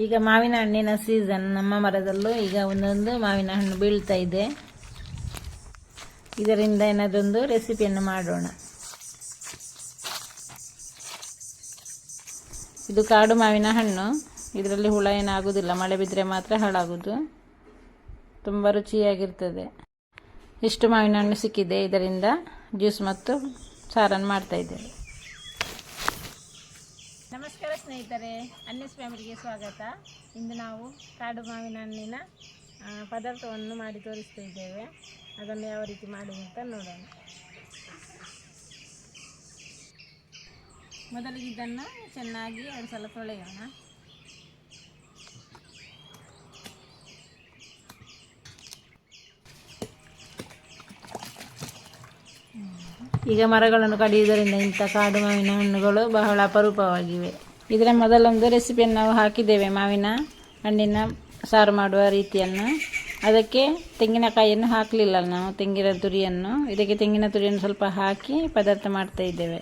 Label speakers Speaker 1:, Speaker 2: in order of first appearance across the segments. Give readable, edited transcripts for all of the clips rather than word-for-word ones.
Speaker 1: ಈಗ ಮಾವಿನ ಹಣ್ಣಿನ ಸೀಸನ್. ನಮ್ಮ ಮರದಲ್ಲೂ ಈಗ ಒಂದೊಂದು ಮಾವಿನ ಹಣ್ಣು ಬೀಳ್ತಾ ಇದೆ. ಇದರಿಂದ ಏನಾದೊಂದು ರೆಸಿಪಿಯನ್ನು ಮಾಡೋಣ. ಇದು ಕಾಡು ಮಾವಿನ ಹಣ್ಣು. ಇದರಲ್ಲಿ ಹುಳ ಏನಾಗುವುದಿಲ್ಲ, ಮಳೆ ಬಿದ್ದರೆ ಮಾತ್ರ ಹಾಳಾಗುವುದು. ತುಂಬ ರುಚಿಯಾಗಿರ್ತದೆ. ಇಷ್ಟು ಮಾವಿನ ಹಣ್ಣು ಸಿಕ್ಕಿದೆ. ಇದರಿಂದ ಜ್ಯೂಸ್ ಮತ್ತು ಸಾರನ್ನು ಮಾಡ್ತಾ ಇದ್ದೇವೆ. ನಮಸ್ಕಾರ ಸ್ನೇಹಿತರೆ, ಅನ್ನಸ್ ಫ್ಯಾಮಿಲಿಗೆ ಸ್ವಾಗತ. ಇಂದು ನಾವು ಕಾಡು ಮಾವಿನ ಹಣ್ಣಿನ ಪದಾರ್ಥವನ್ನು ಮಾಡಿ ತೋರಿಸ್ತಾ ಇದ್ದೇವೆ. ಅದನ್ನು ಯಾವ ರೀತಿ ಮಾಡೋದು ಅಂತ ನೋಡೋಣ. ಮೊದಲಿಗೆ ಇದನ್ನು ಚೆನ್ನಾಗಿ 2 ಸಲ ತೊಳೆಯೋಣ. ಈಗ ಮರಗಳನ್ನು ಕಡಿಯುವುದರಿಂದ ಇಂಥ ಕಾಡು ಮಾವಿನ ಹಣ್ಣುಗಳು ಬಹಳ ಅಪರೂಪವಾಗಿವೆ. ಇದರ ಮೊದಲೊಂದು ರೆಸಿಪಿಯನ್ನು ನಾವು ಹಾಕಿದ್ದೇವೆ, ಮಾವಿನ ಹಣ್ಣಿನ ಸಾರು ಮಾಡುವ ರೀತಿಯನ್ನು. ಅದಕ್ಕೆ ತೆಂಗಿನಕಾಯಿಯನ್ನು ಹಾಕಲಿಲ್ಲ ನಾವು, ತೆಂಗಿನ ತುರಿಯನ್ನು. ಇದಕ್ಕೆ ತೆಂಗಿನ ತುರಿಯನ್ನು ಸ್ವಲ್ಪ ಹಾಕಿ ಪದಾರ್ಥ ಮಾಡ್ತಾ ಇದ್ದೇವೆ.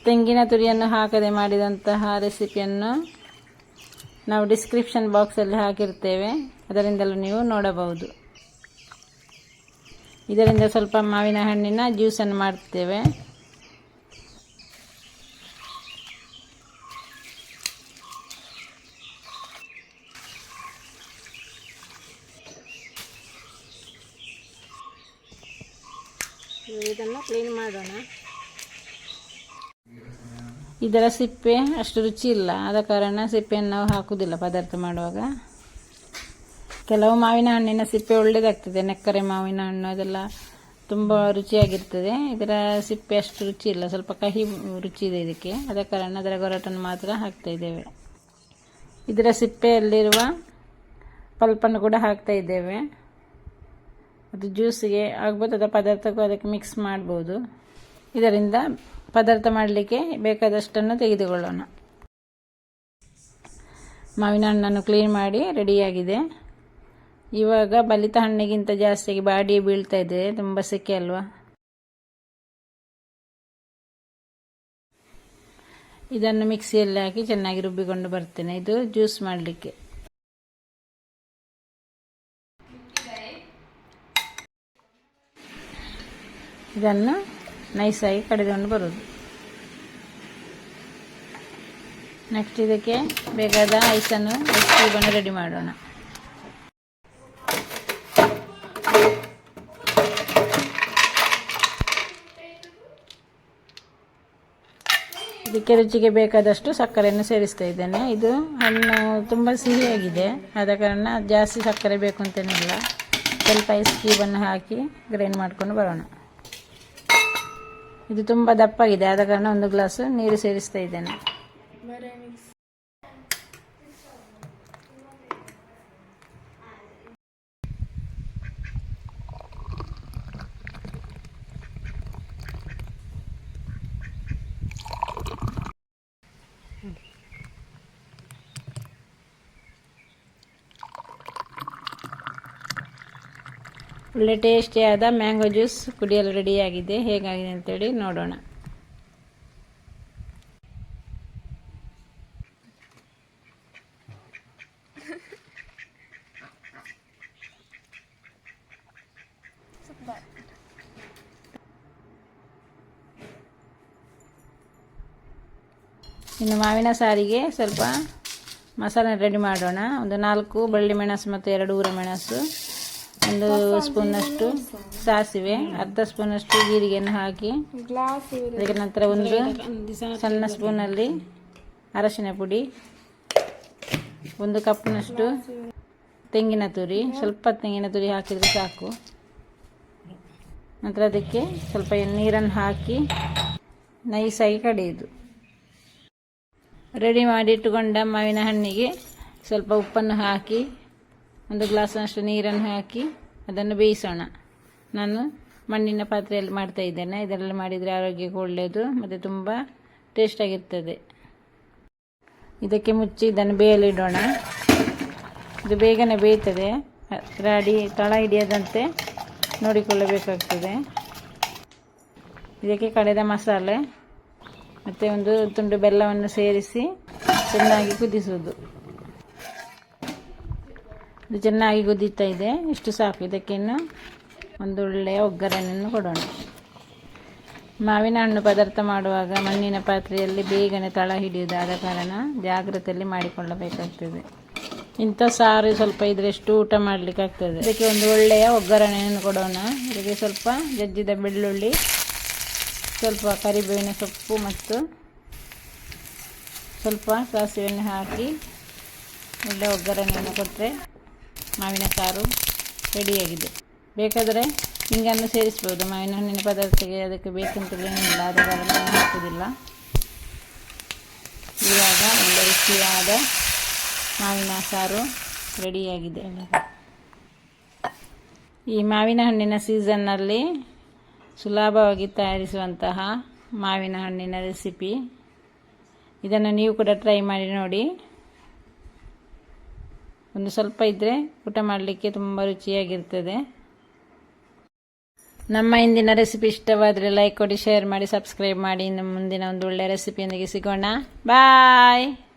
Speaker 1: ತೆಂಗಿನ ತುರಿಯನ್ನು ಹಾಕದೆ ಮಾಡಿದಂತಹ ರೆಸಿಪಿಯನ್ನು ನಾವು ಡಿಸ್ಕ್ರಿಪ್ಷನ್ ಬಾಕ್ಸಲ್ಲಿ ಹಾಕಿರ್ತೇವೆ, ಅದರಿಂದಲೂ ನೀವು ನೋಡಬಹುದು. ಇದರಿಂದ ಸ್ವಲ್ಪ ಮಾವಿನ ಹಣ್ಣಿನ ಜ್ಯೂಸನ್ನು ಮಾಡ್ತೇವೆ. ಇದನ್ನು ಕ್ಲೀನ್ ಮಾಡೋಣ. ಇದರ ಸಿಪ್ಪೆ ಅಷ್ಟು ರುಚಿ ಇಲ್ಲ, ಆದ ಕಾರಣ ಸಿಪ್ಪೆಯನ್ನು ನಾವು ಹಾಕುವುದಿಲ್ಲ ಪದಾರ್ಥ ಮಾಡುವಾಗ. ಕೆಲವು ಮಾವಿನ ಹಣ್ಣಿನ ಸಿಪ್ಪೆ ಒಳ್ಳೆಯದಾಗ್ತದೆ, ನೆಕ್ಕರೆ ಮಾವಿನ ಹಣ್ಣು ಅದೆಲ್ಲ ತುಂಬ ರುಚಿಯಾಗಿರ್ತದೆ. ಇದರ ಸಿಪ್ಪೆ ಅಷ್ಟು ರುಚಿ ಇಲ್ಲ, ಸ್ವಲ್ಪ ಕಹಿ ರುಚಿ ಇದೆ ಇದಕ್ಕೆ. ಆದ ಕಾರಣ ಅದರ ಗೊರಟನ್ನು ಮಾತ್ರ ಹಾಕ್ತಾ ಇದ್ದೇವೆ. ಇದರ ಸಿಪ್ಪೆಯಲ್ಲಿರುವ ಪಲ್ಪನ್ನು ಕೂಡ ಹಾಕ್ತಾ ಇದ್ದೇವೆ. ಅದು ಜ್ಯೂಸಿಗೆ ಆಗ್ಬೋದು, ಅದರ ಪದಾರ್ಥಕ್ಕೂ ಅದಕ್ಕೆ ಮಿಕ್ಸ್ ಮಾಡ್ಬೋದು. ಇದರಿಂದ ಪದಾರ್ಥ ಮಾಡಲಿಕ್ಕೆ ಬೇಕಾದಷ್ಟನ್ನು ತೆಗೆದುಕೊಳ್ಳೋಣ. ಮಾವಿನ ಹಣ್ಣನ್ನು ಕ್ಲೀನ್ ಮಾಡಿ ರೆಡಿಯಾಗಿದೆ. ಇವಾಗ ಬಲಿತ ಹಣ್ಣಿಗಿಂತ ಜಾಸ್ತಿಯಾಗಿ ಬಾಡಿ ಬೀಳ್ತಾ ಇದೆ, ತುಂಬ ಸೆಕೆ ಅಲ್ವಾ. ಇದನ್ನು ಮಿಕ್ಸಿಯಲ್ಲಿ ಹಾಕಿ ಚೆನ್ನಾಗಿ ರುಬ್ಬಿಕೊಂಡು ಬರ್ತೇನೆ. ಇದು ಜ್ಯೂಸ್ ಮಾಡಲಿಕ್ಕೆ. ಇದನ್ನು ನೈಸಾಗಿ ಕಡಿದುಕೊಂಡು ಬರುವುದು. ನೆಕ್ಸ್ಟ್ ಇದಕ್ಕೆ ಬೇಕಾದ ಐಸನ್ನು ರೆಡಿ ಮಾಡೋಣ. ಇದಕ್ಕೆ ರುಚಿಗೆ ಬೇಕಾದಷ್ಟು ಸಕ್ಕರೆಯನ್ನು ಸೇರಿಸ್ತಾ ಇದ್ದೇನೆ. ಇದು ಹಣ್ಣು ತುಂಬ ಸಿಹಿಯಾಗಿದೆ, ಆದ ಕಾರಣ ಜಾಸ್ತಿ ಸಕ್ಕರೆ ಬೇಕು ಅಂತೇನಿಲ್ಲ. ಸ್ವಲ್ಪ ಐಸ್ ಕ್ಯೂಬನ್ನು ಹಾಕಿ ಗ್ರೈಂಡ್ ಮಾಡ್ಕೊಂಡು ಬರೋಣ. ಇದು ತುಂಬ ದಪ್ಪಾಗಿದೆ, ಆದ ಕಾರಣ 1 ಗ್ಲಾಸ್ ನೀರು ಸೇರಿಸ್ತಾ ಇದ್ದೇನೆ. ಒಳ್ಳೆ ಟೇಸ್ಟಿಯಾದ ಮ್ಯಾಂಗೋ ಜ್ಯೂಸ್ ಕುಡಿಯಲು ರೆಡಿಯಾಗಿದೆ. ಹೇಗಾಗಿದೆ ಅಂತೇಳಿ ನೋಡೋಣ. ಇನ್ನು ಮಾವಿನ ಸಾರಿಗೆ ಸ್ವಲ್ಪ ಮಸಾಲೆ ರೆಡಿ ಮಾಡೋಣ. ಒಂದು 4 ಬೆಳ್ಳಿ ಮೆಣಸು ಮತ್ತು 2 ಊರ ಮೆಣಸು, 1 ಸ್ಪೂನಷ್ಟು ಸಾಸಿವೆ, ಅರ್ಧ ಸ್ಪೂನಷ್ಟು ಜೀರಿಗೆಯನ್ನು ಹಾಕಿ, ಅದಕ್ಕೆ ನಂತರ 1 ಸಣ್ಣ ಸ್ಪೂನಲ್ಲಿ ಅರಶಿನ ಪುಡಿ, 1 ಕಪ್ನಷ್ಟು ತೆಂಗಿನ ತುರಿ, ಸ್ವಲ್ಪ ತೆಂಗಿನ ತುರಿ ಹಾಕಿದರೆ ಸಾಕು. ನಂತರ ಅದಕ್ಕೆ ಸ್ವಲ್ಪ ನೀರನ್ನು ಹಾಕಿ ನೈಸಾಗಿ ಕಡಿಯುವುದು. ರೆಡಿ ಮಾಡಿ ಇಟ್ಟುಕೊಂಡ ಮಾವಿನ ಹಣ್ಣಿಗೆ ಸ್ವಲ್ಪ ಉಪ್ಪನ್ನು ಹಾಕಿ 1 ಗ್ಲಾಸ್ನಷ್ಟು ನೀರನ್ನು ಹಾಕಿ ಅದನ್ನು ಬೇಯಿಸೋಣ. ನಾನು ಮಣ್ಣಿನ ಪಾತ್ರೆಯಲ್ಲಿ ಮಾಡ್ತಾ ಇದ್ದೇನೆ. ಇದರಲ್ಲಿ ಮಾಡಿದರೆ ಆರೋಗ್ಯಕ್ಕೆ ಒಳ್ಳೆಯದು ಮತ್ತು ತುಂಬ ಟೇಸ್ಟಾಗಿರ್ತದೆ. ಇದಕ್ಕೆ ಮುಚ್ಚಿ ಇದನ್ನು ಬೇಯಲಿಡೋಣ. ಇದು ಬೇಗನೆ ಬೇಯ್ತದೆ, ತಳ ಹಿಡಿಯದಂತೆ ನೋಡಿಕೊಳ್ಳಬೇಕಾಗ್ತದೆ. ಇದಕ್ಕೆ ಕಡೆದ ಮಸಾಲೆ ಮತ್ತು 1 ತುಂಡು ಬೆಲ್ಲವನ್ನು ಸೇರಿಸಿ ಚೆನ್ನಾಗಿ ಕುದಿಸುವುದು. ಇದು ಚೆನ್ನಾಗಿ ಕುದೀತಾ ಇದೆ. ಇಷ್ಟು ಸಾಕು. ಇದಕ್ಕಿನ್ನು ಒಂದು ಒಳ್ಳೆಯ ಒಗ್ಗರಣೆಯನ್ನು ಕೊಡೋಣ. ಮಾವಿನ ಹಣ್ಣು ಪದಾರ್ಥ ಮಾಡುವಾಗ ಮಣ್ಣಿನ ಪಾತ್ರೆಯಲ್ಲಿ ಬೇಗನೆ ತಳ ಹಿಡಿಯುವುದಾದ ಕಾರಣ ಜಾಗ್ರತೆಯಲ್ಲಿ ಮಾಡಿಕೊಳ್ಳಬೇಕಾಗ್ತದೆ. ಇಂಥ ಸಾರು ಸ್ವಲ್ಪ ಇದ್ರೆಷ್ಟು ಊಟ ಮಾಡಲಿಕ್ಕಾಗ್ತದೆ. ಇದಕ್ಕೆ ಒಂದು ಒಳ್ಳೆಯ ಒಗ್ಗರಣೆಯನ್ನು ಕೊಡೋಣ. ಇದಕ್ಕೆ ಸ್ವಲ್ಪ ಜಜ್ಜಿದ ಬೆಳ್ಳುಳ್ಳಿ, ಸ್ವಲ್ಪ ಕರಿಬೇವಿನ ಸೊಪ್ಪು ಮತ್ತು ಸ್ವಲ್ಪ ಸಾಸಿವೆಯನ್ನು ಹಾಕಿ ಒಳ್ಳೆಯ ಒಗ್ಗರಣೆಯನ್ನು ಕೊಟ್ಟರೆ ಮಾವಿನ ಸಾರು ರೆಡಿಯಾಗಿದೆ. ಬೇಕಾದರೆ ಹಿಂಗನ್ನು ಸೇರಿಸ್ಬೋದು. ಮಾವಿನ ಹಣ್ಣಿನ ಪದಾರ್ಥಕ್ಕೆ ಅದಕ್ಕೆ ಬೇಕಂತಲೇನಿಲ್ಲ, ಆದ ಕಾರಣ ಹಾಕುವುದಿಲ್ಲ. ಇವಾಗ ಒಳ್ಳೆ ರುಚಿಯಾದ ಮಾವಿನ ಸಾರು ರೆಡಿಯಾಗಿದೆ. ಈ ಮಾವಿನ ಹಣ್ಣಿನ ಸೀಸನ್ನಲ್ಲಿ ಸುಲಭವಾಗಿ ತಯಾರಿಸುವಂತಹ ಮಾವಿನ ಹಣ್ಣಿನ ರೆಸಿಪಿ. ಇದನ್ನು ನೀವು ಕೂಡ ಟ್ರೈ ಮಾಡಿ ನೋಡಿ. ಒಂದು ಸ್ವಲ್ಪ ಇದ್ದರೆ ಊಟ ಮಾಡಲಿಕ್ಕೆ ತುಂಬ ರುಚಿಯಾಗಿರ್ತದೆ. ನಮ್ಮ ಇಂದಿನ ರೆಸಿಪಿ ಇಷ್ಟವಾದರೆ ಲೈಕ್ ಕೊಡಿ, ಶೇರ್ ಮಾಡಿ, ಸಬ್ಸ್ಕ್ರೈಬ್ ಮಾಡಿ. ಇನ್ನು ಮುಂದಿನ ಒಂದು ಒಳ್ಳೆಯ ರೆಸಿಪಿಯೊಂದಿಗೆ ಸಿಗೋಣ. ಬಾಯ್.